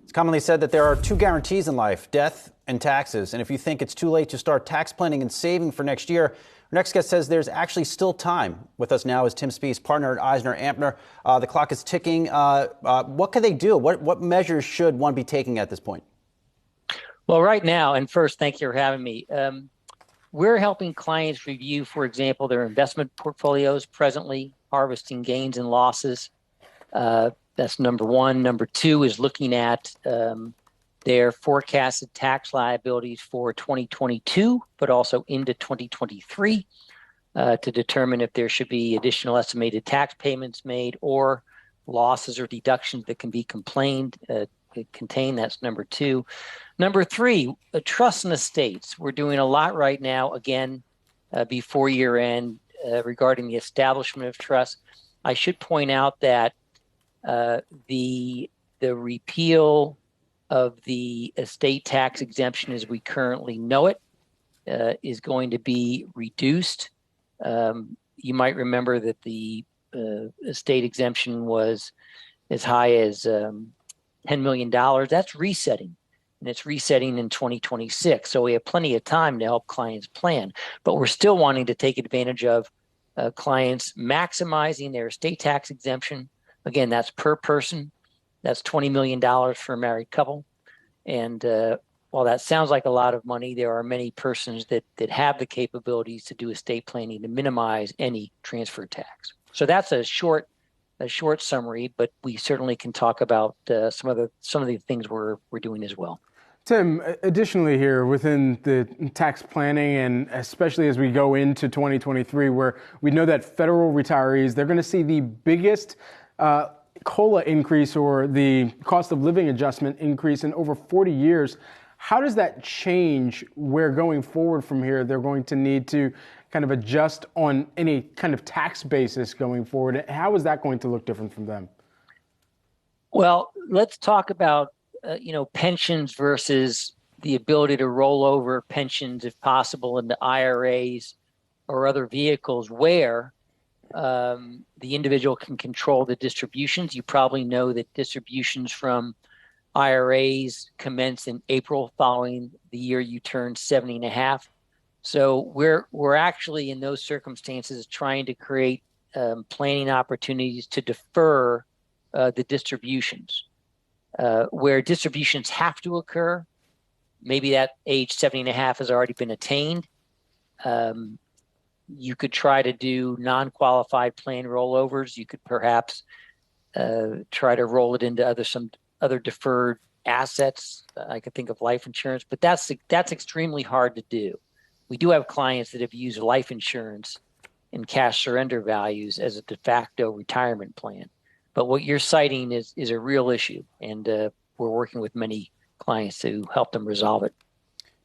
It's commonly said that there are two guarantees in life, death and taxes. And if you think it's too late to start tax planning and saving for next year, our next guest says there's actually still time. With us now is Tim Speiss, partner at EisnerAmper. The clock is ticking. What can they do? What measures should one be taking at this point? Well, right now, and first, thank you for having me. We're helping clients review, for example, their investment portfolios presently, harvesting gains and losses. That's number one. Number two is looking at their forecasted tax liabilities for 2022, but also into 2023 to determine if there should be additional estimated tax payments made or losses or deductions that can be contained. That's number two. Number three, trust and estates. We're doing a lot right now, again, before year end regarding the establishment of trust. I should point out that the repeal of the estate tax exemption as we currently know it is going to be reduced. You might remember that the estate exemption was as high as $10 million. That's resetting, and it's resetting in 2026. So we have plenty of time to help clients plan, but we're still wanting to take advantage of clients maximizing their estate tax exemption. Again, that's per person. That's $20 million for a married couple. And while that sounds like a lot of money, there are many persons that have the capabilities to do estate planning to minimize any transfer tax. So that's a short summary, but we certainly can talk about some of the things we're doing as well. Tim, additionally here within the tax planning, and especially as we go into 2023, where we know that federal retirees, they're going to see the biggest COLA increase, or the cost of living adjustment increase, in over 40 years. How does that change where going forward from here they're going to need to kind of adjust on any kind of tax basis going forward? How is that going to look different from them? Well, let's talk about pensions versus the ability to roll over pensions, if possible, into IRAs or other vehicles where the individual can control the distributions. You probably know that distributions from IRAs commence in April following the year you turn 70 and a half. So we're actually in those circumstances trying to create planning opportunities to defer the distributions. Where distributions have to occur, maybe that age 70 and a half has already been attained. You could try to do non-qualified plan rollovers. You could perhaps try to roll it into some other deferred assets. I could think of life insurance, but that's extremely hard to do. We do have clients that have used life insurance and cash surrender values as a de facto retirement plan. But what you're citing is a real issue, and we're working with many clients to help them resolve it.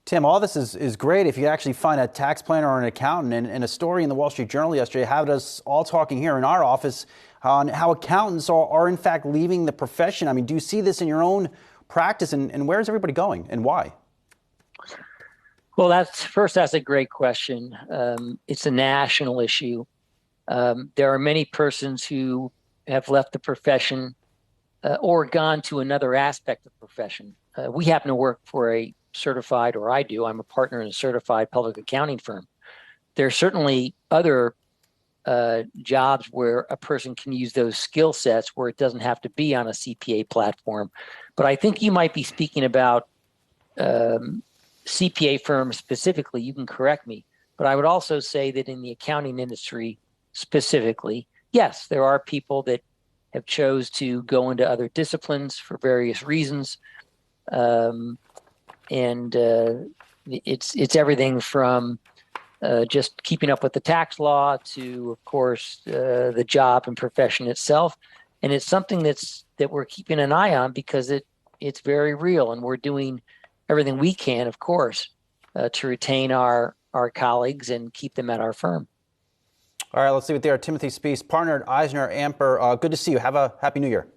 Tim, all this is great if you actually find a tax planner or an accountant. And a story in the Wall Street Journal yesterday had us all talking here in our office on how accountants are in fact leaving the profession. I mean, do you see this in your own practice, and where is everybody going and why? Well, that's a great question. It's a national issue. There are many persons who have left the profession or gone to another aspect of the profession. We happen to work for a certified, or I do, I'm a partner in a certified public accounting firm. There are certainly other jobs where a person can use those skill sets where it doesn't have to be on a CPA platform. But I think you might be speaking about CPA firms specifically. You can correct me. But I would also say that in the accounting industry specifically, yes, there are people that have chose to go into other disciplines for various reasons. It's everything from just keeping up with the tax law to, of course, the job and profession itself. And it's something that we're keeping an eye on because it's very real, and we're doing everything we can, of course, to retain our colleagues and keep them at our firm. All right, let's leave it there. Timothy Speiss, partner at EisnerAmper. Good to see you. Have a happy New Year.